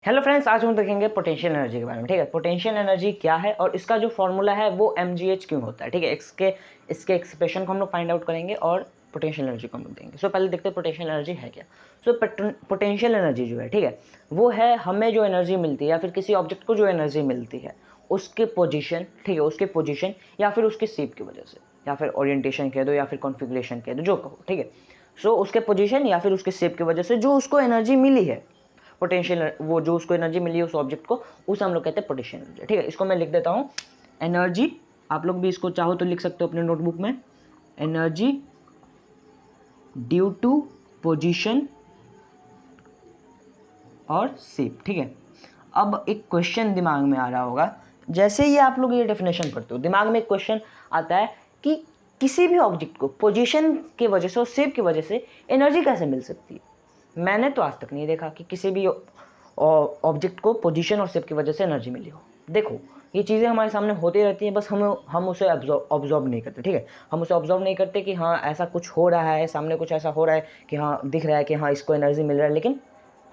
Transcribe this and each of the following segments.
Hello friends, आज हम देखेंगे पोटेंशियल एनर्जी के बारे में। ठीक है, पोटेंशियल एनर्जी क्या है और इसका जो फॉर्मूला है वो mgh क्यों होता है। ठीक है, इसके एक्सप्रेशन को हम लोग फाइंड आउट करेंगे और पोटेंशियल एनर्जी को हम लोग देंगे। पहले देखते हैं पोटेंशियल एनर्जी है क्या। पोटेंशियल एनर्जी जो है, ठीक है, वो है हमें जो एनर्जी मिलती है या फिर किसी ऑब्जेक्ट को जो एनर्जी मिलती है उसके पोजिशन, ठीक है, उसके पोजिशन या फिर उसके शेप की वजह से, या फिर ओरिएंटेशन कह दो या फिर कॉन्फिगरेशन कह दो, जो कहो। ठीक है, उसके पोजिशन या फिर उसके शेप की वजह से जो उसको एनर्जी मिली है, पोटेंशियल, वो जो उसको एनर्जी मिली है उस ऑब्जेक्ट को, उसे हम लोग कहते हैं पोटेंशियल एनर्जी। ठीक है, इसको मैं लिख देता हूँ एनर्जी। आप लोग भी इसको चाहो तो लिख सकते हो अपने नोटबुक में, एनर्जी ड्यू टू पोजीशन और शेप। ठीक है, अब एक क्वेश्चन दिमाग में आ रहा होगा, जैसे ही आप लोग ये डेफिनेशन पढ़ते हो दिमाग में एक क्वेश्चन आता है कि किसी भी ऑब्जेक्ट को पोजीशन की वजह से और शेप की वजह से एनर्जी कैसे मिल सकती है। मैंने तो आज तक नहीं देखा कि किसी भी ऑब्जेक्ट को पोजीशन और शेप की वजह से एनर्जी मिली हो। देखो, ये चीज़ें हमारे सामने होती रहती हैं, बस हम उसे ऑब्जॉर्व नहीं करते। ठीक है, हम उसे ऑब्जॉर्व नहीं करते कि हाँ ऐसा कुछ हो रहा है, सामने कुछ ऐसा हो रहा है कि हाँ दिख रहा है कि हाँ इसको एनर्जी मिल रहा है, लेकिन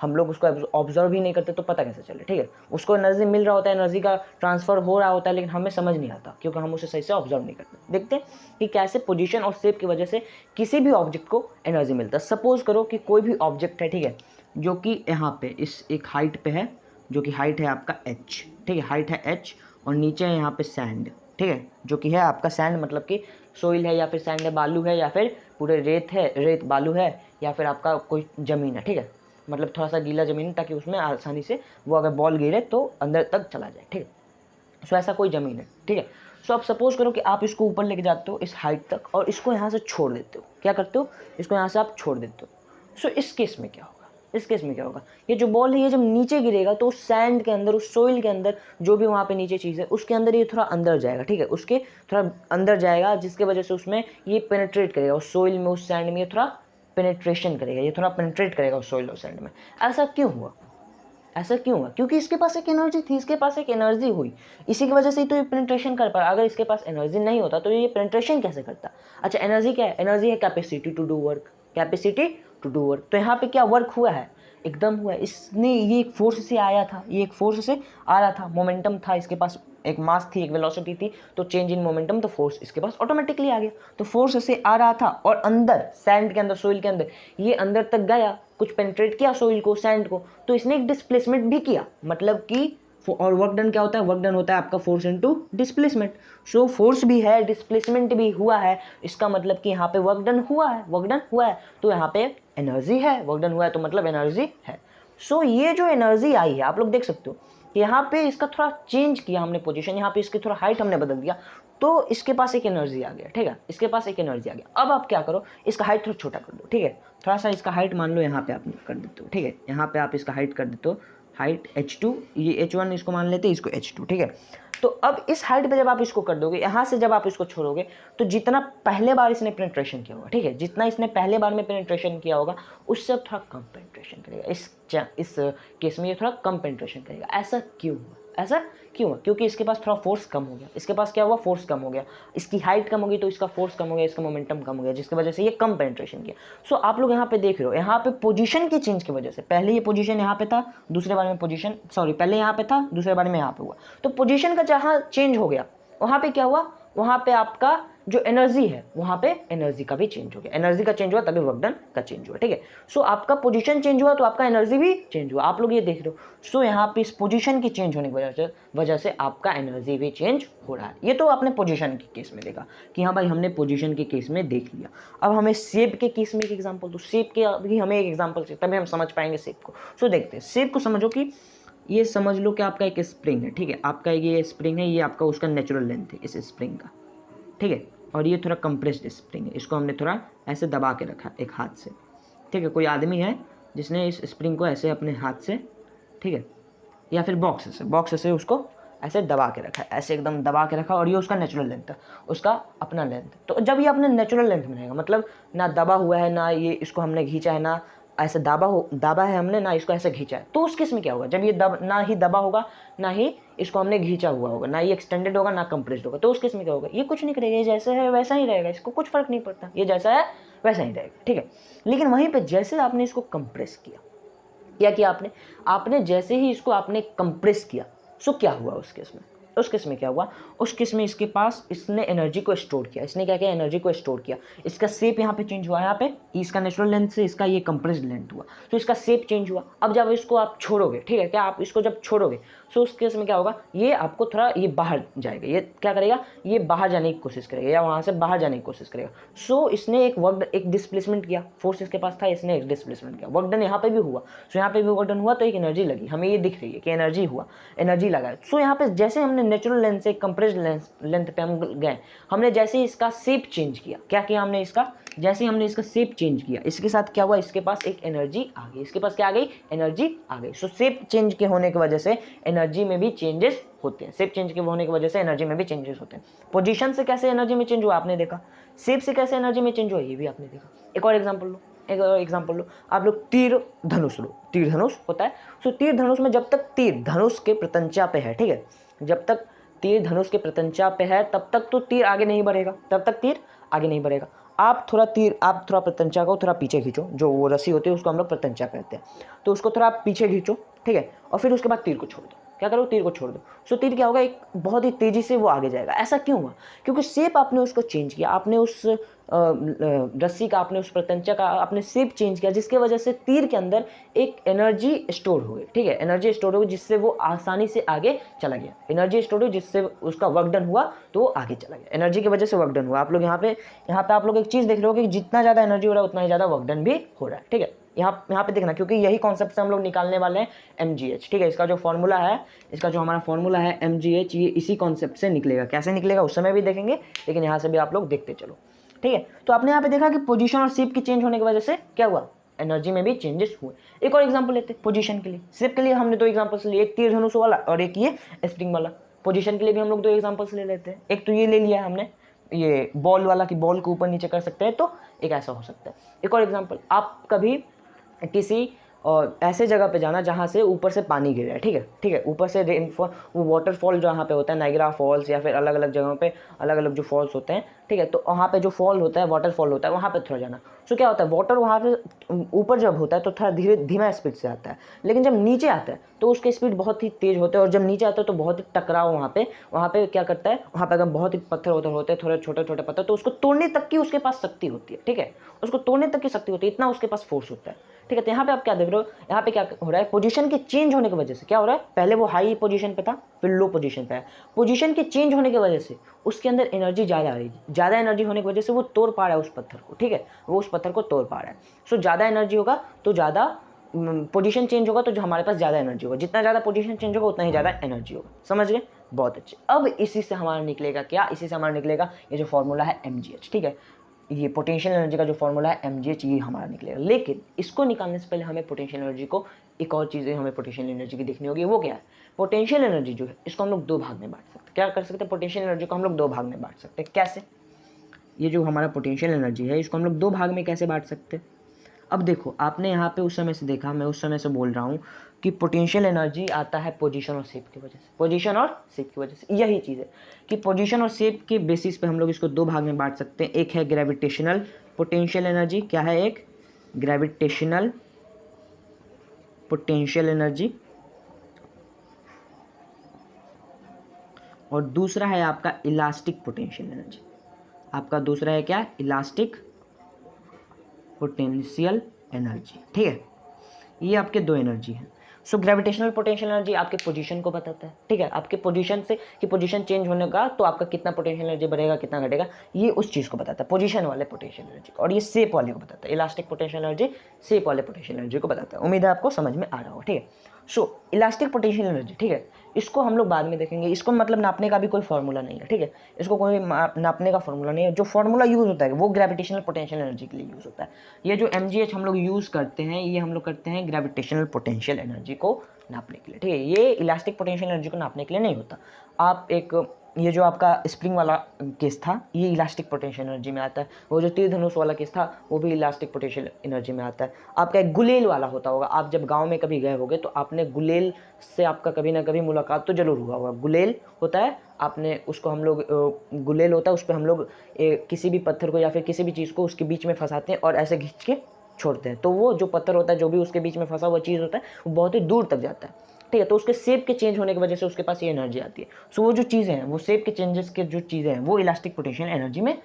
हम लोग उसको ऑब्जर्व ही नहीं करते तो पता कैसे चले। ठीक है, उसको एनर्जी मिल रहा होता है, एनर्जी का ट्रांसफर हो रहा होता है, लेकिन हमें समझ नहीं आता क्योंकि हम उसे सही से ऑब्जर्व नहीं करते। देखते हैं कि कैसे पोजीशन और शेप की वजह से किसी भी ऑब्जेक्ट को एनर्जी मिलता है। सपोज करो कि कोई भी ऑब्जेक्ट है, ठीक है, जो कि यहाँ पे इस एक हाइट पे है, जो कि हाइट है आपका h। ठीक है, हाइट है h और नीचे है यहाँ पे सैंड। ठीक है, जो कि है आपका सैंड, मतलब कि सोइल है या फिर सैंड है, बालू है या फिर पूरे रेत है, रेत बालू है या फिर आपका कोई ज़मीन है। ठीक है, मतलब थोड़ा सा गीला ज़मीन, ताकि उसमें आसानी से वो अगर बॉल गिरे तो अंदर तक चला जाए। ठीक है, ऐसा कोई ज़मीन है। ठीक है, आप सपोज करो कि आप इसको ऊपर लेके जाते हो इस हाइट तक और इसको यहाँ से छोड़ देते हो। क्या करते हो, इसको यहाँ से आप छोड़ देते हो। इस केस में क्या होगा, इस केस में क्या होगा, ये जो बॉल है ये जब नीचे गिरेगा तो उस सैंड के अंदर, उस सोइल के अंदर, जो भी वहाँ पे नीचे चीज़ है उसके अंदर ये थोड़ा अंदर जाएगा। ठीक है, उसके थोड़ा अंदर जाएगा, जिसके वजह से उसमें ये पेनिट्रेट करेगा, उस सोइल में, उस सैंड में ये थोड़ा पेनिट्रेशन करेगा, ये थोड़ा पेनिट्रेट करेगा उस सोइल और सैंड में। ऐसा क्यों हुआ, ऐसा क्यों हुआ? क्योंकि इसके पास एक एनर्जी थी, इसके पास एक एनर्जी हुई, इसी की वजह से ही तो ये पेनिट्रेशन कर पाया। अगर इसके पास एनर्जी नहीं होता तो ये पेनिट्रेशन कैसे करता? अच्छा, एनर्जी क्या है? एनर्जी है capacity to do work, capacity to do work. तो यहाँ पे क्या वर्क हुआ है? एकदम हुआ है। इसने, ये एक फोर्स से आया था, ये एक फोर्स से आ रहा था, मोमेंटम था इसके पास, एक मास थी, एक वेलोसिटी थी, तो चेंज इन मोमेंटम, तो फोर्स इसके पास ऑटोमेटिकली आ गया। तो फोर्स से आ रहा था और अंदर सैंड के अंदर, सोइल के अंदर, ये अंदर तक गया, कुछ पेनिट्रेट किया सोइल को, सैंड को, तो इसने एक डिस्प्लेसमेंट भी किया। मतलब कि और वर्क डन क्या होता है? वर्क डन होता है आपका फोर्स इनटू डिस्प्लेसमेंट। फोर्स भी है, डिस्प्लेसमेंट भी हुआ है, इसका मतलब कि यहाँ पे वर्क डन हुआ है, वर्क डन हुआ है तो यहाँ पे एनर्जी है, वर्क डन हुआ है तो मतलब एनर्जी है। ये जो एनर्जी आई है, आप लोग देख सकते हो कि यहाँ पे इसका थोड़ा चेंज किया हमने पोजीशन, यहाँ पे इसकी थोड़ा हाइट हमने बदल दिया, तो इसके पास एक एनर्जी आ गया। ठीक है, इसके पास एक एनर्जी आ गया। अब आप क्या करो, इसका हाइट थोड़ा छोटा कर दो। ठीक है, थोड़ा सा इसका हाइट मान लो यहाँ पे आप कर देते हो। ठीक है, यहाँ पे आप इसका हाइट कर देते हो, हाइट h2, ये h1 इसको मान लेते हैं, इसको h2। ठीक है, तो अब इस हाइट पे जब आप इसको कर दोगे, यहाँ से जब आप इसको छोड़ोगे, तो जितना पहले बार इसने पेनिट्रेशन किया होगा, ठीक है, जितना इसने पहले बार में पेनिट्रेशन किया होगा उससे अब थोड़ा कम पेनिट्रेशन करेगा। इस केस में ये थोड़ा कम पेनिट्रेशन करेगा। ऐसा क्यों हुआ, ऐसा क्यों हुआ? क्योंकि इसके पास थोड़ा फोर्स कम हो गया। इसके पास क्या हुआ? फोर्स कम हो गया। इसकी हाइट कम हो गई तो इसका फोर्स कम हो गया, इसका मोमेंटम कम हो गया, जिसकी वजह से ये कम पेनिट्रेशन किया। आप लोग यहाँ पे देख रहे हो, यहाँ पे पोजीशन की चेंज की वजह से, पहले ये पोजीशन यहाँ पे था, दूसरे बार में पोजीशन, सॉरी, पहले यहाँ पे था, दूसरे बार में यहाँ पे हुआ, तो पोजीशन का जहाँ चेंज हो गया, वहाँ पे क्या हुआ? वहाँ पे आपका जो एनर्जी है, वहाँ पे एनर्जी का भी चेंज हो गया। एनर्जी का चेंज हुआ तभी वर्क डन का चेंज हुआ। ठीक है, आपका पोजीशन चेंज हुआ तो आपका एनर्जी भी चेंज हुआ। आप लोग ये देख रहे हो। यहाँ पे इस पोजीशन की चेंज होने की वजह से आपका एनर्जी भी चेंज हो रहा है। ये तो आपने पोजीशन के केस में देखा कि हाँ भाई, हमने पोजीशन के केस में देख लिया। अब हमें शेप के केस में एक एग्जाम्पल, तो शेप के अभी हमें एक एग्जाम्पल चाहिए, तभी हम समझ पाएंगे शेप को। देखते हैं, शेप को समझो कि ये समझ लो कि आपका एक स्प्रिंग है। ठीक है, आपका ये स्प्रिंग है, ये आपका उसका नेचुरल लेंथ है इस स्प्रिंग का। ठीक है, और ये थोड़ा कंप्रेस्ड स्प्रिंग है, इसको हमने थोड़ा ऐसे दबा के रखा एक हाथ से। ठीक है, कोई आदमी है जिसने इस स्प्रिंग को ऐसे अपने हाथ से, ठीक है, या फिर बॉक्स से उसको ऐसे दबा के रखा है, ऐसे एकदम दबा के रखा, और ये उसका नेचुरल लेंथ है, उसका अपना लेंथ। तो जब ये अपने नेचुरल लेंथ में रहेगा, मतलब ना दबा हुआ है, ना ये इसको हमने खींचा है, ना ऐसे दाबा है हमने, ना इसको ऐसे खींचा है, तो उस केस में क्या होगा? जब ये ना ही दबा होगा, ना ही इसको हमने खींचा हुआ होगा, ना ये एक्सटेंडेड होगा, ना कंप्रेस्ड होगा, तो उस केस में क्या होगा? ये कुछ नहीं करेगा, ये जैसा है वैसा ही रहेगा, इसको कुछ फर्क नहीं पड़ता, ये जैसा है वैसा ही रहेगा। ठीक है, लेकिन वहीं पर जैसे आपने इसको कंप्रेस किया, क्या किया आपने, आपने जैसे ही इसको आपने कंप्रेस किया, सो क्या हुआ उस केस में, उस केस में क्या हुआ, उस केस में इसके पास इसने एनर्जी को स्टोर किया, इसने क्या किया, एनर्जी को स्टोर किया। इसका शेप यहाँ पे चेंज हुआ, यहाँ पे इसका नेचुरल लेंथ से इसका ये कंप्रेस्ड लेंथ हुआ, तो इसका शेप चेंज हुआ। अब जब इसको आप छोड़ोगे, ठीक है, क्या आप इसको जब छोड़ोगे, सो उस केस में क्या होगा, ये आपको थोड़ा ये बाहर जाएगा, ये क्या करेगा, ये बाहर जाने की कोशिश करेगा या वहाँ से बाहर जाने की कोशिश करेगा। सो इसने एक वर्क, एक डिस्प्लेसमेंट किया, फोर्स इसके पास था, इसने एक डिस्प्लेसमेंट किया, वर्क डन यहाँ पे भी हुआ। सो यहाँ पे भी वर्क डन हुआ, तो एक एनर्जी लगी, हमें ये दिख रही है कि एनर्जी हुआ, एनर्जी लगा। सो यहाँ पे जैसे हमने नेचुरल लेंथ से कंप्रेस्ड लेंथ पे हम गए, हमने जैसे इसका शेप चेंज किया, क्या किया हमने, इसका जैसे हमने इसका शेप चेंज किया, इसके साथ क्या हुआ, इसके पास एक एनर्जी आ गई, इसके पास क्या आ गई, एनर्जी आ गई। सो शेप चेंज के होने की वजह से एनर्जी में भी चेंजेस होते हैं, शेप चेंज के होने की वजह से एनर्जी में भी चेंजेस होते हैं। पोजीशन से कैसे एनर्जी में चेंज हुआ आपने देखा, शेप से कैसे एनर्जी में चेंज हुआ ये भी आपने देखा। एक और एग्जांपल लो, एक और एग्जांपल लो, आप लोग तीर धनुष लो, तीर धनुष होता है। सो तीर धनुष में जब तक तीर धनुष के प्रत्यंचा पे है, ठीक है, जब तक तीर धनुष के प्रत्यंचा पे है तब तक तो तीर आगे नहीं बढ़ेगा, तब तक तीर आगे नहीं बढ़ेगा। आप थोड़ा प्रत्यंचा को थोड़ा पीछे खींचो, जो वो रस्सी होती है उसको हम लोग प्रत्यंचा कहते हैं, तो उसको थोड़ा आप पीछे खींचो, ठीक है, और फिर उसके बाद तीर को छोड़ दो, क्या करो, तीर को छोड़ दो। सो तीर क्या होगा, एक बहुत ही तेजी से वो आगे जाएगा। ऐसा क्यों हुआ, क्योंकि शेप आपने उसको चेंज किया, आपने उस रस्सी का, आपने उस प्रत्यंचा का आपने शेप चेंज किया, जिसके वजह से तीर के अंदर एक एनर्जी स्टोर हो गई, ठीक है, एनर्जी स्टोर हो गई, जिससे वो आसानी से आगे चला गया, एनर्जी स्टोर हुई जिससे उसका वर्क डन हुआ तो वो आगे चला गया, एनर्जी की वजह से वर्क डन हुआ। आप लोग यहाँ पे आप लोग एक चीज़ देख रहे हो कि जितना ज़्यादा एनर्जी हो रहा है उतना ही ज़्यादा वर्क डन भी हो रहा है, ठीक है। यहाँ पे देखना, क्योंकि यही कॉन्सेप्ट से हम लोग निकालने वाले हैं mgh, ठीक है, इसका जो फॉर्मूला है, इसका जो हमारा फॉर्मूला है mgh, ये इसी कॉन्सेप्ट से निकलेगा। कैसे निकलेगा उस समय भी देखेंगे, लेकिन यहाँ से भी आप लोग देखते चलो, ठीक है। तो आपने यहाँ पे देखा कि पोजीशन और शेप की चेंज होने की वजह से क्या हुआ, एनर्जी में भी चेंजेस हुए। एक और एग्जांपल लेते हैं पोजीशन के लिए, शेप के लिए हमने दो एग्जांपल्स लिए, एक तीर धनुष वाला और एक ये स्प्रिंग वाला। पोजीशन के लिए भी हम लोग दो एग्जांपल्स ले लेते हैं, एक तो ये ले लिया हमने, ये बॉल वाला कि बॉल को ऊपर नीचे कर सकते हैं, तो एक ऐसा हो सकता है। एक और एग्जांपल, आप कभी किसी और ऐसे जगह पे जाना जहाँ से ऊपर से पानी गिर रहा है, ठीक है, ऊपर से रेनफॉल, वो वाटरफॉल जहाँ पे होता है, नाइग्रा फॉल्स या फिर अलग अलग जगहों पे अलग अलग जो फॉल्स होते हैं, ठीक है, तो वहाँ पे जो फॉल होता है, वाटरफॉल होता है, वहाँ पे थोड़ा जाना। सो क्या होता है, वाटर वहाँ पे ऊपर जब होता है तो थोड़ा धीमा स्पीड से आता है, लेकिन जब नीचे आता है तो उसके स्पीड बहुत ही तेज़ होते हैं, और जब नीचे आता है तो बहुत ही टकराव वहाँ पे क्या करता है, वहाँ पे अगर बहुत ही पत्थर होते हैं, थोड़े छोटे छोटे पत्थर, तो उसको तोड़ने तक की उसके पास शक्ति होती है, ठीक है, उसको तोड़ने तक की शक्ति होती है, इतना उसके पास फोर्स होता है, ठीक है। तो यहाँ पे आप क्या देख रहे हो, यहाँ पे क्या हो रहा है, पोजीशन के चेंज होने की वजह से क्या हो रहा है, पहले वो हाई पोजीशन पे था, फिर लो पोजीशन पे है, पोजीशन के चेंज होने की वजह से उसके अंदर एनर्जी ज़्यादा आ रही है, ज़्यादा एनर्जी होने की वजह से वो तोड़ पा रहा है उस पत्थर को, ठीक है, वो उस पत्थर को तोड़ पा रहा है। सो ज़्यादा एनर्जी होगा तो ज़्यादा पोजीशन चेंज होगा, तो जो हमारे पास ज़्यादा एनर्जी होगा, जितना ज़्यादा पोजीशन चेंज होगा उतना ही ज़्यादा एनर्जी होगा, समझ गए, बहुत अच्छे। अब इसी से हमारा निकलेगा क्या, इसी से हमारा निकलेगा ये जो फॉर्मूला है mgh, ठीक है, ये पोटेंशियल एनर्जी का जो फॉर्मूला है mgh, ये हमारा निकलेगा। लेकिन इसको निकालने से पहले हमें पोटेंशियल एनर्जी को, एक और चीज़ें हमें पोटेंशियल एनर्जी की देखनी होगी, वो क्या है, पोटेंशियल एनर्जी जो है इसको हम लोग दो भाग में बांट सकते हैं। क्या कर सकते हैं, पोटेंशियल एनर्जी को हम लोग दो भाग में बांट सकते हैं। कैसे, ये जो हमारा पोटेंशियल एनर्जी है इसको हम लोग दो भाग में कैसे बांट सकते हैं। अब देखो, आपने यहाँ पे उस समय से देखा, मैं उस समय से बोल रहा हूँ कि पोटेंशियल एनर्जी आता है पोजीशन और शेप की वजह से, पोजीशन और शेप की वजह से। यही चीज़ है कि पोजीशन और शेप के बेसिस पे हम लोग इसको दो भाग में बांट सकते हैं। एक है ग्रेविटेशनल पोटेंशियल एनर्जी, क्या है, एक ग्रेविटेशनल पोटेंशियल एनर्जी, और दूसरा है आपका इलास्टिक पोटेंशियल एनर्जी। आपका दूसरा है क्या, इलास्टिक पोटेंशियल एनर्जी, ठीक है, ये आपके दो एनर्जी हैं। सो ग्रेविटेशनल पोटेंशियल एनर्जी आपके पोजीशन को बताता है, ठीक है, आपके पोजीशन से कि पोजीशन चेंज होने का तो आपका कितना पोटेंशियल एनर्जी बढ़ेगा कितना घटेगा, ये उस चीज़ को बताता है, पोजीशन वाले पोटेंशियल एनर्जी को। और ये शेप वाले को बताता है, इलास्टिक पोटेंशियल एनर्जी शेप वाले पोटेंशियल एनर्जी को बताता है। उम्मीद है आपको समझ में आ रहा हो, ठीक है। सो इलास्टिक पोटेंशियल एनर्जी, ठीक है, इसको हम लोग बाद में देखेंगे, इसको मतलब नापने का भी कोई फार्मूला नहीं है, ठीक है, इसको कोई नापने का फार्मूला नहीं है। जो फार्मूला यूज़ होता है वो ग्रेविटेशनल पोटेंशियल एनर्जी के लिए यूज़ होता है। ये जो mgh हम लोग यूज़ करते हैं, ये हम लोग करते हैं ग्रेविटेशनल पोटेंशियल एनर्जी को नापने के लिए, ठीक है, ये इलास्टिक पोटेंशियल एनर्जी को नापने के लिए नहीं होता। आप एक, ये जो आपका स्प्रिंग वाला केस था ये इलास्टिक पोटेंशियल एनर्जी में आता है, वो जो तीर धनुष वाला केस था वो भी इलास्टिक पोटेंशियल एनर्जी में आता है। आपका एक गुलेल वाला होता होगा, आप जब गांव में कभी गए होगे तो आपने गुलेल से आपका कभी ना कभी मुलाकात तो जरूर हुआ होगा। गुलेल होता है, आपने उसको हम लोग गुलेल होता है, उस पर हम लोग किसी भी पत्थर को या फिर किसी भी चीज़ को उसके बीच में फंसाते हैं और ऐसे खींच के छोड़ते हैं तो वो जो पत्थर होता है, जो भी उसके बीच में फंसा हुआ चीज़ होता है, वो बहुत ही दूर तक जाता है, ठीक है। तो उसके शेप के चेंज होने की वजह से उसके पास ये एनर्जी आती है। सो वो जो चीज़ें हैं, वो शेप के चेंजेस के जो चीज़ें हैं, वो इलास्टिक पोटेंशियल एनर्जी में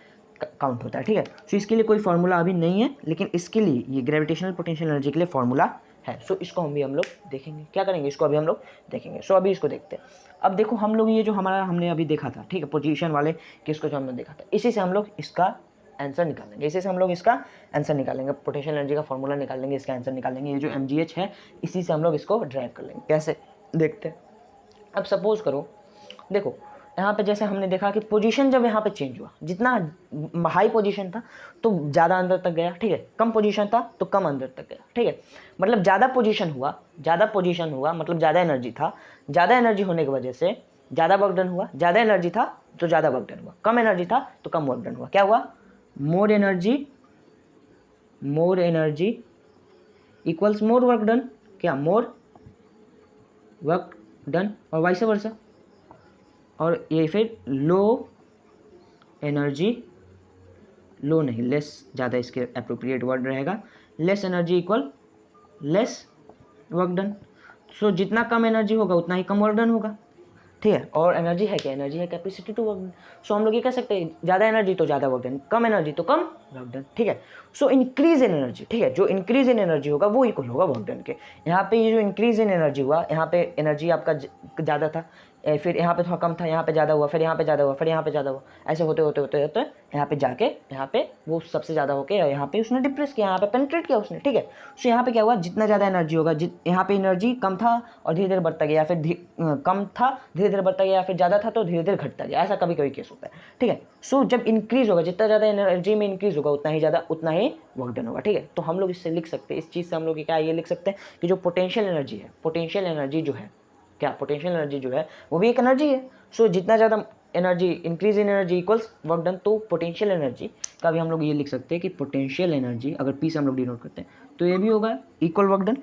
काउंट होता है, ठीक है। सो इसके लिए कोई फार्मूला अभी नहीं है, लेकिन इसके लिए ये ग्रेविटेशनल पोटेंशियल एनर्जी के लिए फार्मूला है। सो इसको हम लोग देखेंगे, क्या करेंगे, इसको अभी हम लोग देखेंगे। सो अभी इसको देखते हैं। अब देखो हम लोग ये जो हमने अभी देखा था, ठीक है, पोजीशन वाले केस को जो हमने देखा था, इसी से हम लोग इसका आंसर निकालेंगे, इसी से हम लोग इसका आंसर निकालेंगे, पोटेंशियल एनर्जी का फॉर्मूला निकालेंगे, इसका आंसर निकालेंगे। ये जो mgh है, इसी से हम लोग इसको ड्राइव कर लेंगे। कैसे, देखते हैं। अब सपोज करो, देखो यहाँ पे जैसे हमने देखा कि पोजीशन जब यहाँ पे चेंज हुआ, जितना हाई पोजीशन था तो ज़्यादा अंदर तक गया, ठीक है, कम पोजीशन था तो कम अंदर तक गया, ठीक है। मतलब ज़्यादा पोजीशन हुआ मतलब ज़्यादा एनर्जी था, ज़्यादा एनर्जी होने की वजह से ज़्यादा वर्क डन हुआ, ज़्यादा एनर्जी था तो ज़्यादा वर्क डन हुआ, कम एनर्जी था तो कम वर्क डन हुआ। क्या हुआ, more energy equals more work done, क्या, मोर वर्क डन, और वाइस वर्सा। और ये फिर लो एनर्जी, लो नहीं, लेस ज़्यादा इसके अप्रोप्रिएट वर्ड रहेगा, less energy equal less work done. So जितना कम एनर्जी होगा उतना ही कम वर्क डन होगा, ठीक है। और एनर्जी है क्या, एनर्जी है कैपेसिटी टू वर्क डन। सो हम लोग ये कह सकते हैं ज़्यादा एनर्जी तो ज़्यादा वर्क डन, कम एनर्जी तो कम वर्क डन, ठीक है। सो इंक्रीज इन एनर्जी, ठीक है, जो इंक्रीज इन एनर्जी होगा वो इक्वल होगा वर्क डन के। यहाँ पे ये जो इंक्रीज इन एनर्जी हुआ, यहाँ पे एनर्जी आपका ज़्यादा था, फिर यहाँ पे थोड़ा कम था, यहाँ पे ज़्यादा हुआ, फिर यहाँ पे ज़्यादा हुआ, फिर यहाँ पे ज़्यादा हुआ, ऐसे होते होते होते होते यहाँ पे जाके यहाँ पे वो सबसे ज़्यादा होके यहाँ पे उसने डिप्रेस किया, यहाँ पे पेनिट्रेट किया उसने, ठीक है। सो यहाँ पे क्या हुआ, जितना ज़्यादा एनर्जी होगा, यहाँ पे एनर्जी कम था और धीरे धीरे बढ़ता गया, फिर कम था धीरे धीरे बढ़ता गया, फिर ज़्यादा था तो धीरे धीरे घटता गया, ऐसा कभी कभी केस होता है, ठीक है। सो जब इंक्रीज होगा, जितना ज़्यादा एनर्जी में इंक्रीज होगा उतना ही वर्क डन होगा, ठीक है। तो हम लोग इससे लिख सकते हैं, इस चीज़ से हम लोग क्या ये लिख सकते हैं कि जो पोटेंशियल एनर्जी है, पोटेंशियल एनर्जी जो है, क्या, पोटेंशियल एनर्जी जो है वो भी एक एनर्जी है। सो जितना ज़्यादा energy, increase in energy equals work done. तो पोटेंशियल एनर्जी का भी हम लोग ये लिख सकते हैं कि पोटेंशियल एनर्जी, अगर पी से हम लोग डिनोट करते हैं तो ये भी होगा इक्वल वर्क डन,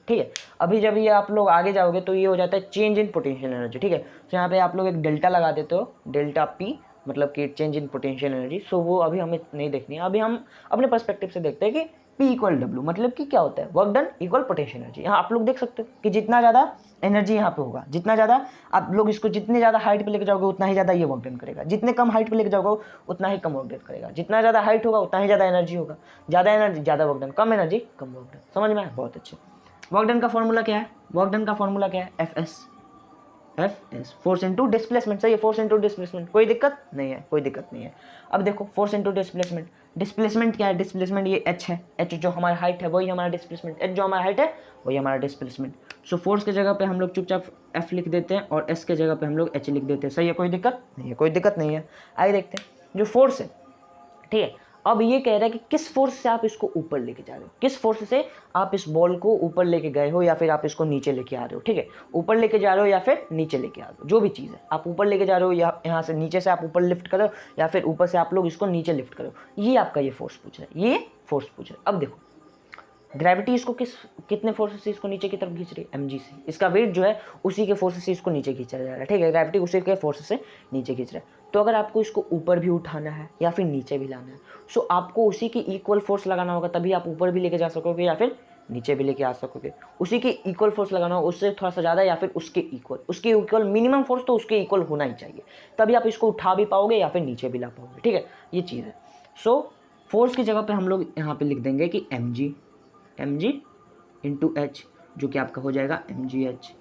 ठीक है। अभी जब ये आप लोग आगे जाओगे तो ये हो जाता है चेंज इन पोटेंशियल एनर्जी, ठीक है। तो यहाँ पे आप लोग एक डेल्टा लगा देते हो, डेल्टा पी, मतलब कि चेंज इन पोटेंशियल एनर्जी। सो वो अभी हमें नहीं देखनी है, अभी हम अपने पर्सपेक्टिव से देखते हैं कि P इक्वल W, मतलब कि क्या होता है, work done equal potential energy. यहाँ आप लोग देख सकते हो कि जितना ज़्यादा एनर्जी यहाँ पे होगा, जितना ज़्यादा आप लोग इसको जितने ज़्यादा हाइट पे लेके जाओगे उतना ही ज़्यादा ये वर्क डन करेगा, जितने कम हाइट पे लेके जाओगे उतना ही कम वर्क डन करेगा, जितना ज़्यादा हाइट होगा उतना ही ज़्यादा एनर्जी होगा, ज़्यादा एनर्जी ज़्यादा वर्क डन, कम एनर्जी कम वर्क डन। समझ में आया, बहुत अच्छे। वर्क डन का फॉर्मूला क्या है, वर्क डन का फॉर्मूला क्या है, F S, force into displacement. सही है, फोर्स इंटू डिस्प्लेसमेंट, कोई दिक्कत नहीं है, कोई दिक्कत नहीं है। अब देखो फोर्स इंटू डिस्प्लेसमेंट, डिस्प्लेसमेंट क्या है, डिस्प्लेसमेंट ये एच है, एच जो हमारा हाइट है वही हमारा डिस्प्लेसमेंट, एच जो हमारा हाइट है वही हमारा डिस्प्लेसमेंट। सो फोर्स के जगह पे हम लोग चुपचाप एफ लिख देते हैं और एस के जगह पे हम लोग एच लिख देते हैं। सही है, कोई दिक्कत नहीं है, कोई दिक्कत नहीं है। आइए देखते हैं जो फोर्स है, ठीक है। अब ये कह रहा है कि किस फोर्स से आप इसको ऊपर लेके जा रहे हो, किस फोर्स से आप इस बॉल को ऊपर लेके गए हो या फिर आप इसको नीचे लेके आ रहे हो, ठीक है। ऊपर लेके जा रहे हो या फिर नीचे लेके आ रहे हो, जो भी चीज़ है, आप ऊपर लेके जा रहे हो या यहाँ से नीचे से आप ऊपर लिफ्ट करो या फिर ऊपर से आप लोग इसको नीचे लिफ्ट करो, ये आपका ये फोर्स पूछ रहा है, ये फोर्स पूछ रहा है। अब देखो ग्रेविटी इसको कितने फोर्स से इसको नीचे की तरफ खींच रही है, mg से। इसका वेट जो है उसी के फोर्स से इसको नीचे खींचा जा रहा है, ठीक है। ग्रेविटी उसी के फोर्स से नीचे खींच रहा है। तो अगर आपको इसको ऊपर भी उठाना है या फिर नीचे भी लाना है, सो आपको उसी की इक्वल फोर्स लगाना होगा, तभी आप ऊपर भी लेके जा सकोगे या फिर नीचे भी लेके आ सकोगे। उसी के इक्वल फोर्स लगाना होगा, उससे थोड़ा सा ज़्यादा या फिर उसके इक्वल मिनिमम फोर्स तो उसके इक्वल होना ही चाहिए, तभी आप इसको उठा भी पाओगे या फिर नीचे भी ला पाओगे, ठीक है। ये चीज़ है। सो फोर्स की जगह पे हम लोग यहाँ पे लिख देंगे कि mg इंटू एच, जो कि आपका हो जाएगा mgh।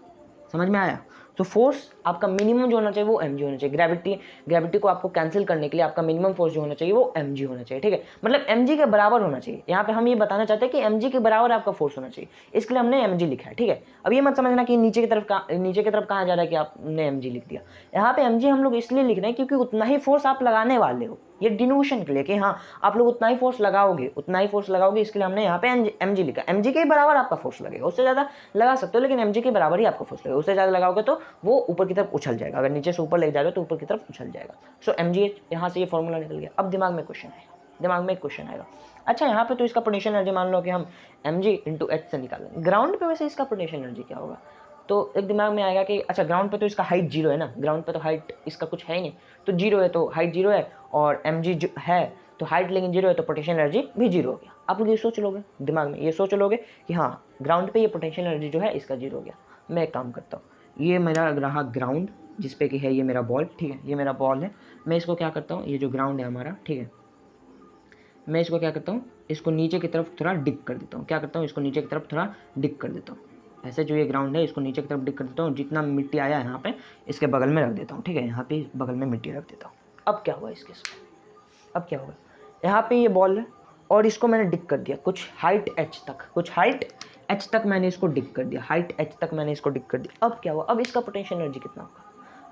समझ में आया। तो फोर्स आपका मिनिमम जो होना चाहिए वो mg होना चाहिए। ग्रेविटी को आपको कैंसिल करने के लिए आपका मिनिमम फोर्स जो होना चाहिए वो mg होना चाहिए, ठीक है। मतलब mg के बराबर होना चाहिए। यहाँ पे हम ये बताना चाहते हैं कि mg के बराबर आपका फोर्स होना चाहिए, इसके लिए हमने mg लिखा है, ठीक है। अब ये मत समझना कि नीचे की तरफ कहाँ जा रहा है कि आपने mg लिख दिया। यहाँ पे mg हम लोग इसलिए लिख रहे हैं क्योंकि उतना ही फोर्स आप लगाने वाले हो, ये डिनोशन के लिए कि हाँ आप लोग उतना ही फोर्स लगाओगे, इसके लिए हमने यहाँ पे mg लिखा। mg के बराबर आपका फोर्स लगेगा, उससे ज़्यादा लगा सकते हो लेकिन mg के बराबर ही आपका फोर्स लगेगा। उससे ज़्यादा लगाओगे तो वो ऊपर की तरफ उछल जाएगा, अगर नीचे से ऊपर ले जाओगे तो ऊपर की तरफ उछल जाएगा। सो mg यहाँ से ये फॉर्मूला निकल गया। अब दिमाग में एक क्वेश्चन आएगा, अच्छा यहाँ पे तो इसका पोटेंशियल एनर्जी मान लो कि हम mg इंटू एच से निकालें, ग्राउंड पे वैसे इसका पोटेंशियल एनर्जी क्या होगा। तो एक दिमाग में आएगा कि अच्छा ग्राउंड पे तो इसका हाइट 0 है ना, ग्राउंड पे तो हाइट इसका कुछ है ही नहीं, तो 0 है तो हाइट 0 है और mg जो है तो हाइट लेकिन जीरो है तो पोटेंशियल एनर्जी भी जीरो हो गया। आप लोग ये सोच लोगे दिमाग में, ये सोच लोगे कि हाँ ग्राउंड पे ये पोटेंशियल एनर्जी जो है इसका जीरो हो गया। मैं एक काम करता हूँ, ये मेरा रहा ग्राउंड जिस पे कि है ये मेरा बॉल, ठीक है, ये मेरा बॉल है। मैं इसको क्या करता हूँ, ये जो ग्राउंड है हमारा, ठीक है, मैं इसको क्या करता हूँ, इसको नीचे की तरफ थोड़ा डिग कर देता हूँ। क्या करता हूँ, इसको नीचे की तरफ थोड़ा डिग कर देता हूँ। ऐसे जो ये ग्राउंड है इसको नीचे की तरफ डिग कर देता हूँ। जितना मिट्टी आया है यहाँ पे इसके बगल में रख देता हूँ, ठीक है, यहाँ पे बगल में मिट्टी रख देता हूँ। अब क्या हुआ इसके साथ, अब क्या होगा, यहाँ पे ये बॉल है और इसको मैंने डिग कर दिया कुछ हाइट h तक, कुछ हाइट h तक मैंने इसको डिग कर दिया, हाइट h तक मैंने इसको डिग कर दिया। अब क्या हुआ, अब इसका पोटेंशियल एनर्जी कितना होगा,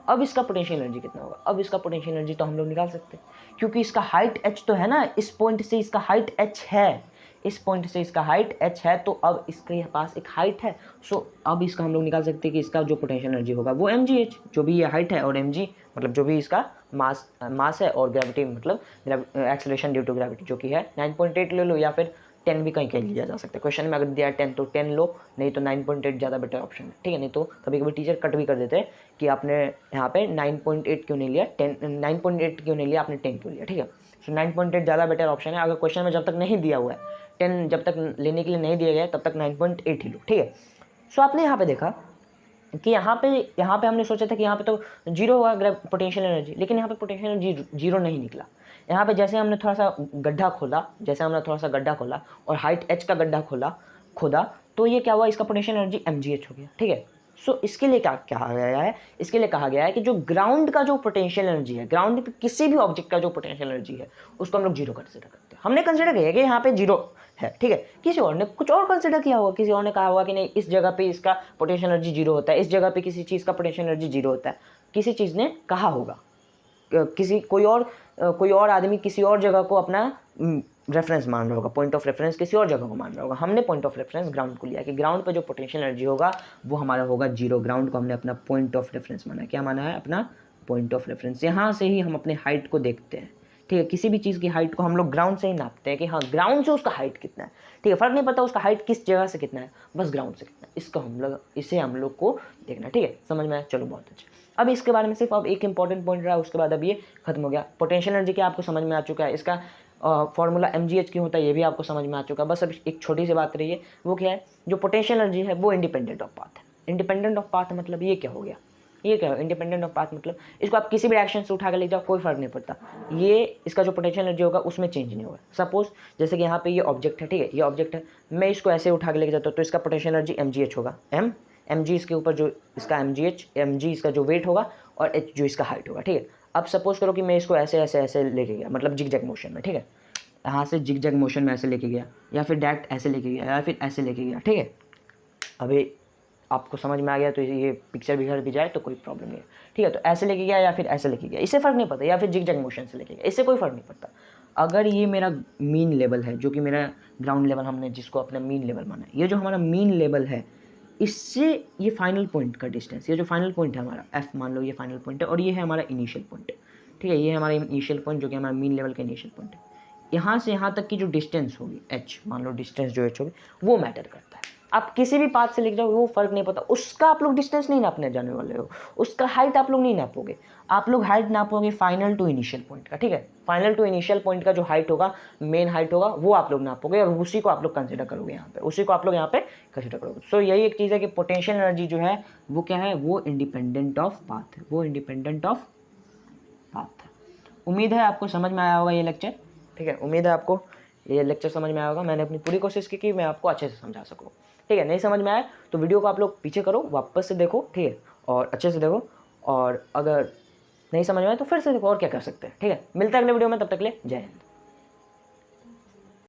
अब इसका पोटेंशियल एनर्जी कितना होगा, अब इसका पोटेंशियल एनर्जी तो हम लोग निकाल सकते हैं क्योंकि इसका हाइट h तो है ना, इस पॉइंट से इसका हाइट h है, इस पॉइंट से इसका हाइट h है, तो अब इसके पास एक हाइट है। सो अब इसका हम लोग निकाल सकते हैं कि इसका जो पोटेंशियल एनर्जी होगा वो mgh, जो भी ये हाइट है, और mg मतलब जो भी इसका मास है, और ग्रेविटी मतलब एक्सेलरेशन ड्यू टू ग्रेविटी जो कि है 9.8 ले लो, या फिर 10 भी कहीं कहीं लिया जा सकता है। क्वेश्चन में अगर दिया है 10 तो 10 लो, नहीं तो 9.8 ज़्यादा बेटर ऑप्शन है, ठीक है। नहीं तो कभी कभी टीचर कट भी कर देते हैं कि आपने यहाँ पे 9.8 क्यों नहीं लिया, 9.8 क्यों नहीं लिया, आपने 10 क्यों लिया, ठीक है। सो 9.8 ज़्यादा बेटर ऑप्शन है। अगर क्वेश्चन में जब तक नहीं दिया हुआ है, 10 जब तक लेने के लिए नहीं दिया गया तब तक 9.8 ही लो, ठीक है। सो आपने यहाँ पे देखा कि यहाँ पे हमने सोचा था कि यहाँ पे तो जीरो हुआ पोटेंशियल एनर्जी, लेकिन यहाँ पे पोटेंशियल एनर्जी जीरो नहीं निकला। यहाँ पे जैसे हमने थोड़ा सा गड्ढा खोला, और हाइट h का गड्ढा खोदा, तो ये क्या हुआ, इसका पोटेंशियल एनर्जी mgh हो गया, ठीक है। सो इसके लिए क्या कहा गया है, इसके लिए कहा गया है कि जो ग्राउंड का जो पोटेंशियल एनर्जी है, ग्राउंड पे किसी भी ऑब्जेक्ट का जो पोटेंशियल एनर्जी है उसको हम लोग जीरो कंसिडर करते हैं। हमने कंसिडर किया कि यहाँ पे जीरो है, ठीक है। किसी और ने कुछ और कंसिडर किया होगा, किसी और ने कहा होगा कि नहीं इस जगह पे इसका पोटेंशियल एनर्जी जीरो होता है, इस जगह पे किसी चीज़ का पोटेंशियल एनर्जी जीरो होता है, किसी चीज़ ने कहा होगा, कोई और आदमी किसी और जगह को अपना रेफरेंस मान रहा होगा, पॉइंट ऑफ रेफरेंस किसी और जगह को मान रहा होगा। हमने पॉइंट ऑफ रेफरेंस ग्राउंड को लिया कि ग्राउंड पे जो पोटेंशियल एनर्जी होगा वो हमारा होगा जीरो। ग्राउंड को हमने अपना पॉइंट ऑफ रेफरेंस माना है। क्या माना है, अपना पॉइंट ऑफ रेफरेंस। यहाँ से ही हम अपने हाइट को देखते हैं, ठीक है। किसी भी चीज़ की हाइट को हम लोग ग्राउंड से ही नापते हैं कि हाँ ग्राउंड से उसका हाइट कितना है, ठीक है। फर्क नहीं पड़ता उसका हाइट किस जगह से कितना है, बस ग्राउंड से कितना है, इसे हम लोग को देखना, ठीक है। समझ में आया, चलो बहुत अच्छा। अब इसके बारे में सिर्फ अब एक इंपॉर्टेंट पॉइंट रहा, उसके बाद अब ये खत्म हो गया। पोटेंशियल एनर्जी क्या आपको समझ में आ चुका है, इसका फॉर्मूला mgh क्यों होता है ये भी आपको समझ में आ चुका है। बस अब एक छोटी सी बात रही है, वो क्या है, जो पोटेंशियल एनर्जी है वो इंडिपेंडेंट ऑफ पाथ है। इंडिपेंडेंट ऑफ पाथ मतलब ये क्या हो गया, ये क्या है इंडिपेंडेंट ऑफ पाथ मतलब इसको आप किसी भी डायरेक्शन से उठा के ले जाओ कोई फर्क नहीं पड़ता, ये इसका जो पोटेंशियल एनर्जी होगा उसमें चेंज नहीं होगा। सपोज जैसे कि यहाँ पे ये ऑब्जेक्ट है, ठीक है, ये ऑब्जेक्ट है, मैं इसको ऐसे उठा के लेके जाता हूँ तो इसका पोटेंशियल एनर्जी mgh होगा, mg इसके ऊपर जो इसका mg इसका जो वेट होगा, और h जो इसका हाइट होगा, ठीक है। अब सपोज करो कि मैं इसको ऐसे लेके गया, मतलब जिग जैग मोशन में, ठीक है, यहाँ से जिग जैग मोशन में ऐसे लेके गया, या फिर डायरेक्ट ऐसे लेके गया, या फिर ऐसे लेके गया, ठीक है। अभी आपको समझ में आ गया तो ये पिक्चर बिगड़ भी जाए तो कोई प्रॉब्लम नहीं है, ठीक है। तो ऐसे लेके गया या फिर ऐसे लेके गया, इससे फ़र्क नहीं पड़ता, या फिर जिग जैग मोशन से लेके गया, इससे कोई फ़र्क नहीं पड़ता। अगर ये मेरा मीन लेवल है, जो कि मेरा ग्राउंड लेवल हमने जिसको अपना मीन लेवल माना है, ये जो हमारा मीन लेवल है, इससे ये फाइनल पॉइंट का डिस्टेंस, ये जो फाइनल पॉइंट है हमारा f मान लो, ये फाइनल पॉइंट है, और ये है हमारा इनिशियल पॉइंट, ठीक है। ये है हमारा इनिशियल पॉइंट जो कि हमारा मीन लेवल का इनिशियल पॉइंट है। यहाँ से यहाँ तक की जो डिस्टेंस होगी h, मान लो डिस्टेंस जो h होगी वो मैटर करता है। आप किसी भी पाथ से लिख जाओ वो फ़र्क नहीं पड़ता, उसका आप लोग डिस्टेंस नहीं नापने जाने वाले हो, उसका हाइट आप लोग नहीं नापोगे, आप लोग हाइट नापोगे फाइनल टू इनिशियल पॉइंट का, ठीक है। फाइनल टू इनिशियल पॉइंट का जो हाइट होगा, मेन हाइट होगा, वो आप लोग नापोगे और उसी को आप लोग कंसिडर करोगे यहाँ पे, उसी को आप लोग यहाँ पे कंसिडर करोगे। सो यही एक चीज़ है कि पोटेंशियल एनर्जी जो है वो क्या है, वो इंडिपेंडेंट ऑफ पाथ है, वो इंडिपेंडेंट ऑफ पाथ है। उम्मीद है आपको समझ में आया होगा ये लेक्चर, ठीक है। उम्मीद है आपको ये लेक्चर समझ में आया होगा। मैंने अपनी पूरी कोशिश की कि मैं आपको अच्छे से समझा सकूँ, ठीक है। नहीं समझ में आया तो वीडियो को आप लोग पीछे करो, वापस से देखो, ठीक है, और अच्छे से देखो, और अगर नहीं समझ में आए तो फिर से देखो, और क्या कर सकते हैं, ठीक है। मिलता है अगले वीडियो में, तब तक के लिए जय हिंद।